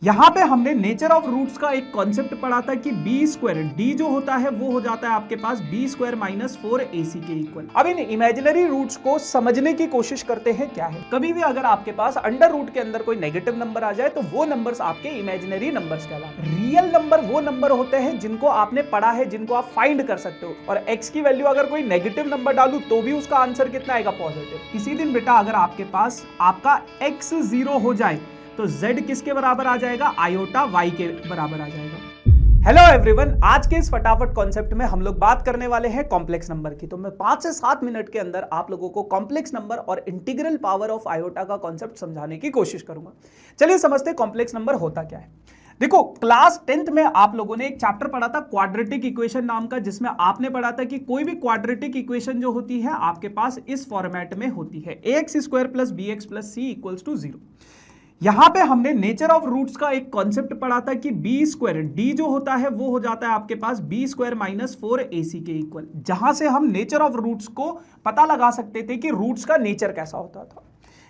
यहां पे हमने नेचर ऑफ रूट्स का एक कॉन्सेप्ट पढ़ा था कि बी स्क्वायर डी जो होता है वो हो जाता है आपके पास बी स्क्वायर माइनस 4ac के इक्वल। अब इन इमेजिनरी रूट्स को समझने की कोशिश करते हैं क्या है। कभी भी अगर आपके पास अंडर रूट के अंदर कोई नेगेटिव नंबर आ जाए तो वो नंबर्स आपके इमेजिनरी नंबर्स कहलाते हैं। रियल नंबर वो नंबर होते हैं जिनको आपने पढ़ा है, जिनको आप फाइंड कर सकते हो। और x की वैल्यू अगर कोई नेगेटिव नंबर डालू तो भी उसका आंसर कितना आएगा, पॉजिटिव। किसी दिन बेटा अगर आपके पास आपका x 0 हो जाए तो z किसके बराबर आ जाएगा, आयोटा y के बराबर आ जाएगा। हेलो एवरीवन, आज के इस फटाफट कॉन्सेप्ट में हम लोग बात करने वाले हैं कॉम्प्लेक्स नंबर की। तो मैं 5 से 7 मिनट के अंदर आप लोगों को कॉम्प्लेक्स नंबर और इंटीग्रल पावर ऑफ आयोटा का कॉन्सेप्ट समझाने की कोशिश करूंगा। चलिए समझते हैं कॉम्प्लेक्स नंबर होता क्या है। देखो, क्लास 10th में आप लोगों ने एक चैप्टर पढ़ा था क्वाड्रेटिक इक्वेशन नाम का, जिसमें आपने पढ़ा था कि कोई भी क्वाड्रेटिक इक्वेशन जो होती है आपके पास इस फॉर्मेट में होती है, ax square plus bx plus c equals to 0। यहां पे हमने नेचर ऑफ रूट्स का एक कॉन्सेप्ट पढ़ा था कि बी स्क्वायर डी जो होता है वो हो जाता है आपके पास बी स्क्वायर माइनस 4ac के इक्वल, जहां से हम नेचर ऑफ रूट्स को पता लगा सकते थे कि रूट्स का नेचर कैसा होता था।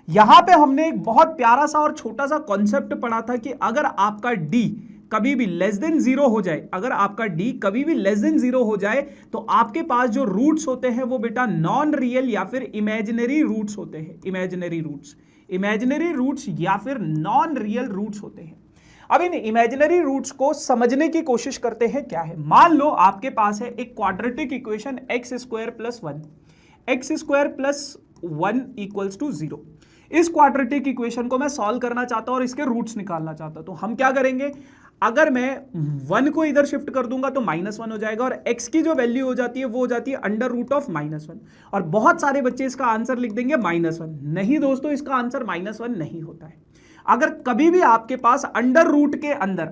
यहां पे हमने एक बहुत प्यारा सा और छोटा सा कॉन्सेप्ट पढ़ा था कि अगर आपका डी कभी भी लेस देन 0 हो जाए, अगर आपका डी कभी भी लेस देन 0 हो जाए तो आपके पास जो रूट्स होते हैं वो बेटा नॉन रियल या फिर इमेजिनरी रूट्स होते हैं। इमेजिनरी रूट्स या फिर नॉन रियल रूट्स होते हैं। अब इन इमेजिनरी रूट्स को समझने की कोशिश करते हैं क्या है। मान लो आपके पास है एक quadratic equation x square plus 1 equals to 0। इस क्वाड्रेटिक इक्वेशन को मैं सॉल्व करना चाहता हूं और इसके रूट्स निकालना चाहता हूं, तो हम क्या करेंगे, अगर मैं 1 को इधर शिफ्ट कर दूंगा तो -1 हो जाएगा और x की जो वैल्यू हो जाती है वो हो जाती है अंडर रूट ऑफ -1। और बहुत सारे बच्चे इसका आंसर लिख देंगे -1। नहीं दोस्तों, इसका आंसर -1 नहीं होता है। अगर कभी भी आपके पास अंडर रूट के अंदर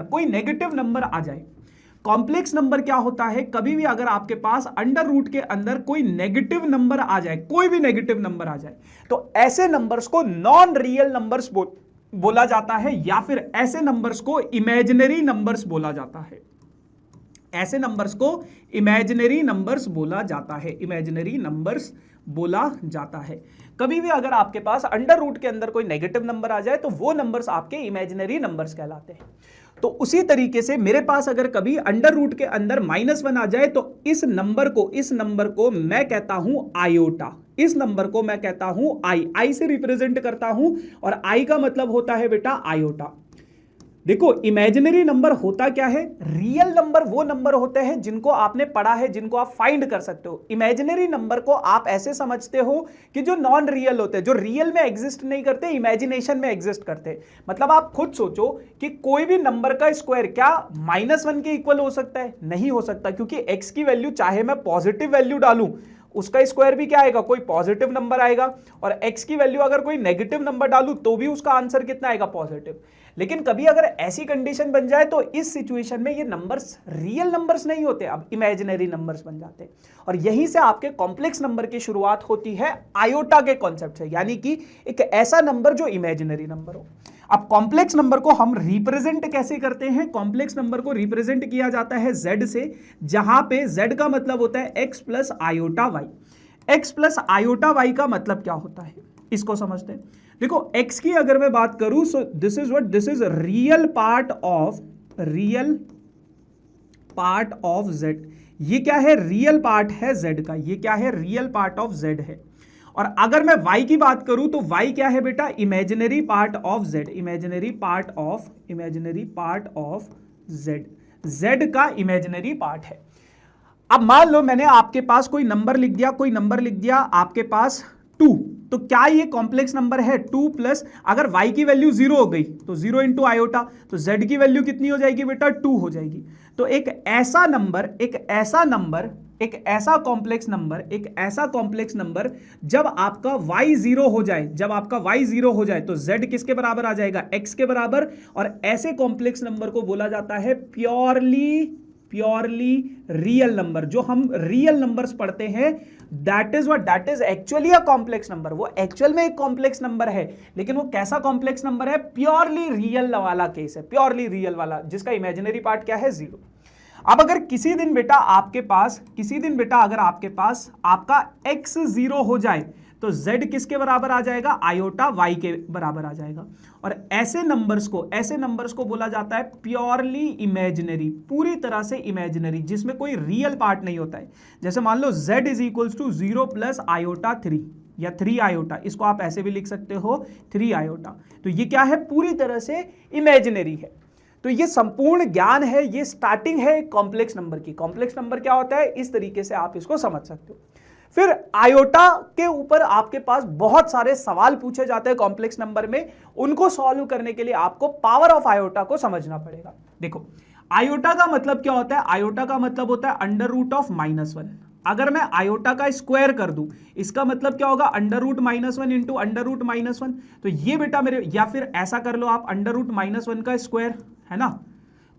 कोई नेगेटिव नंबर आ जाए, कॉम्प्लेक्स नंबर क्या होता है, कभी भी अगर आपके पास अंडर रूट के अंदर कोई नेगेटिव नंबर आ जाए, कोई भी नेगेटिव नंबर आ जाए, तो ऐसे नंबर्स को नॉन रियल नंबर्स बोला जाता है या फिर ऐसे नंबर्स को इमेजिनरी नंबर्स बोला जाता है। ऐसे नंबर्स को इमेजिनरी नंबर्स बोला जाता है, इमेजिनरी नंबर्स बोला जाता है। कभी भी अगर आपके पास अंडर रूट के अंदर कोई नेगेटिव नंबर आ जाए तो वो नंबर्स आपके इमेजिनरी नंबर्स कहलाते हैं। तो उसी तरीके से मेरे पास अगर कभी अंडर रूट के अंदर -1 आ जाए तो इस नंबर को मैं कहता हूं आयोटा। इस नंबर को मैं कहता हूं आई से रिप्रेजेंट करता हूं और आई का मतलब होता है बेटा आयोटा। देखो, इमेजिनरी नंबर होता क्या है, रियल नंबर वो नंबर होते हैं जिनको आपने पढ़ा है, जिनको आप फाइंड कर सकते हो। इमेजिनरी नंबर को आप ऐसे समझते हो कि जो नॉन रियल होते हैं, जो रियल में एग्जिस्ट नहीं करते, इमेजिनेशन में एग्जिस्ट करते हैं। मतलब आप खुद सोचो कि कोई भी नंबर का स्क्वायर क्या -1 के इक्वल हो सकता है? नहीं हो सकता, क्योंकि x की वैल्यू चाहे मैं पॉजिटिव वैल्यू डालूं उसका स्क्वायर भी क्या आएगा, कोई पॉजिटिव नंबर आएगा, और x की वैल्यू अगर कोई नेगेटिव नंबर डालूं तो भी उसका आंसर कितना आएगा, पॉजिटिव। लेकिन कभी अगर ऐसी कंडीशन बन जाए तो इस सिचुएशन में ये नंबर्स रियल नंबर्स नहीं होते, अब इमेजिनरी नंबर्स बन जाते हैं। और यहीं से आपके कॉम्प्लेक्स नंबर की शुरुआत होती है आयोटा के कॉन्सेप्ट से, यानी कि एक ऐसा नंबर जो इमेजिनरी नंबर हो। अब कॉम्प्लेक्स नंबर को हम रिप्रेजेंट कैसे करते हैं? कॉम्प्लेक्स नंबर को रिप्रेजेंट किया जाता है z से, जहां पे z का मतलब होता है x plus iota y। x plus iota y का मतलब क्या होता है, इसको समझते हैं। देखो, x की अगर मैं बात करूं, so this is real part of z। ये क्या है, रियल पार्ट है z का, ये क्या है, रियल पार्ट ऑफ z है। और अगर मैं y की बात करूं तो y क्या है बेटा, imaginary part of z, imaginary part of z का इमेजिनरी पार्ट है। अब मान लो मैंने आपके पास कोई नंबर लिख दिया आपके पास 2, तो क्या ये कॉम्प्लेक्स नंबर है? 2 प्लस, अगर y की वैल्यू 0 हो गई तो 0 इंटू आयोटा, तो z की वैल्यू कितनी हो जाएगी बेटा, 2 हो जाएगी। तो एक ऐसा कॉम्प्लेक्स नंबर जब आपका y 0 हो जाए तो z किसके बराबर आ जाएगा, x के बराबर। और ऐसे कॉम्प्लेक्स नंबर को बोला जाता है प्योरली रियल नंबर। जो हम रियल नंबर्स पढ़ते हैं that is actually a complex number. वो एक्चुअल में एक कॉम्प्लेक्स नंबर है, लेकिन वो कैसा कॉम्प्लेक्स नंबर है, प्योरली रियल वाला केस है, प्योरली रियल वाला, जिसका इमेजिनरी पार्ट क्या है, 0। अब अगर किसी दिन बेटा अगर आपके पास आपका x 0 हो जाए तो z किसके बराबर आ जाएगा, आयोटा y के बराबर आ जाएगा। और ऐसे नंबर्स को बोला जाता है प्योरली इमेजिनरी, पूरी तरह से इमेजिनरी, जिसमें कोई रियल पार्ट नहीं होता है। जैसे मान लो z is equals to 0 plus iota 3 या 3 आयोटा, इसको आप ऐसे भी लिख सकते हो 3 आयोटा। तो ये क्या है, पूरी तरह से इमेजिनरी है। तो ये संपूर्ण ज्ञान है, ये स्टार्टिंग है कॉम्प्लेक्स नंबर की। कॉम्प्लेक्स नंबर क्या होता है, इस तरीके से आप इसको समझ सकते हो। फिर आयोटा के ऊपर आपके पास बहुत सारे सवाल पूछे जाते हैं कॉम्प्लेक्स नंबर में, उनको सॉल्व करने के लिए आपको पावर ऑफ आयोटा को समझना पड़ेगा। देखो आयोटा का मतलब क्या होता है, आयोटा का मतलब होता है अंडर रूट ऑफ -1। अगर मैं आयोटा का स्क्वायर कर दूं, इसका मतलब क्या होगा, under root -1 into under root -1। तो ये बेटा मेरे, या फिर ऐसा कर लो आप, अंडर रूट -1 का स्क्वायर है ना,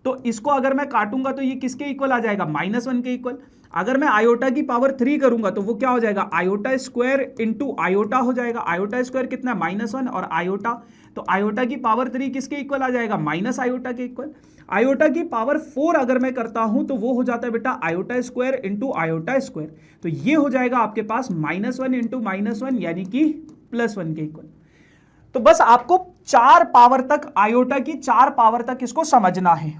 तो इसको अगर मैं काटूंगा तो ये किसके इक्वल आ जाएगा, -1 के इक्वल। अगर मैं आयोटा की पावर 3 करूंगा तो वो क्या हो जाएगा, आयोटा स्क्वायर इंटू आयोटा हो जाएगा। आयोटा स्क्वायर कितना है, -1, और आयोटा, तो आयोटा की पावर 3 किसके इक्वल आ जाएगा, माइनस आयोटा के इक्वल। आयोटा की पावर 4 अगर मैं करता हूं तो वो हो जाता है बेटा iota square into iota square. तो ये हो जाएगा आपके पास -1 इंटू -1 यानी कि +1 के इक्वल। तो बस आपको 4 पावर तक, आयोटा की 4 पावर तक इसको समझना है।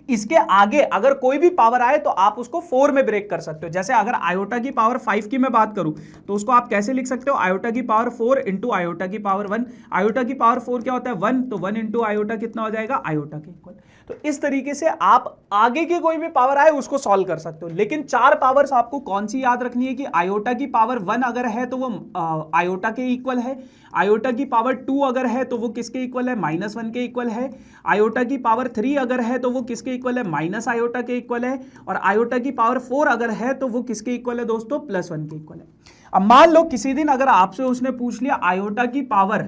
इसके आगे अगर कोई भी पावर आए तो आप उसको 4 में ब्रेक कर सकते हो। जैसे अगर आयोटा की पावर 5 की मैं बात करूं तो उसको आप कैसे लिख सकते हो, आयोटा की पावर 4 इंटू आयोटा की पावर 1। आयोटा की पावर 4 क्या होता है, 1, तो 1 इंटू आयोटा कितना हो जाएगा, आयोटा के इक्वल। तो इस तरीके से आप आगे की कोई भी पावर आए उसको सॉल्व कर सकते हो। लेकिन 4 पावर्स आपको कौन सी याद रखनी है कि आयोटा की पावर 1 अगर है तो वो आयोटा के इक्वल है, आयोटा की पावर 2 अगर है तो वो किसके इक्वल है, -1 के इक्वल है, आयोटा की पावर 3 अगर है तो वो किसके इक्वल है, माइनस आयोटा के इक्वल है, और आयोटा की पावर 4 अगर है तो वो किसके इक्वल है दोस्तों, +1 के इक्वल है। अब मान लो किसी दिन अगर आपसे उसने पूछ लिया आयोटा की पावर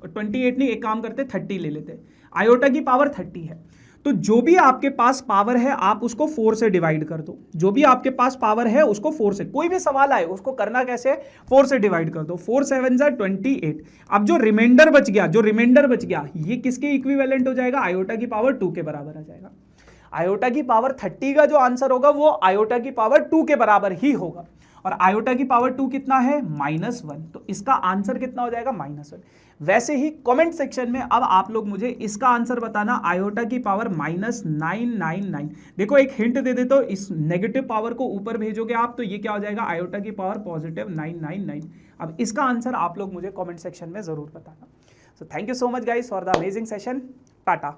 28 नहीं, एक काम करते 30 ले लेते, आयोटा की पावर 30 है। तो जो भी आपके पास पावर है आप उसको 4 से डिवाइड कर दो। जो भी आपके पास पावर है उसको 4 से, कोई भी सवाल आए उसको करना कैसे, 4 से डिवाइड कर दो। 4 7 जा 28। अब जो रिमाइंडर बच गया ये किसके इक्विवेलेंट हो जाएगा, आयोटा की पावर 2 के बराबर आ जाएगा। आयोटा की पावर 30 का जो आंसर होगा वो आयोटा की पावर 2 के बराबर ही होगा। और आयोटा की पावर 2 कितना है, -1, तो इसका आंसर कितना हो जाएगा, -1। वैसे ही कमेंट सेक्शन में अब आप लोग मुझे इसका आंसर बताना, आयोटा की पावर -999। देखो एक हिंट दे देता हूं, इस नेगेटिव पावर को ऊपर भेजोगे आप तो ये क्या हो जाएगा, आयोटा की पावर +999। अब इसका आंसर आप लोग मुझे कमेंट सेक्शन में जरूर बताना। So thank you so much guys for the amazing session. Tata.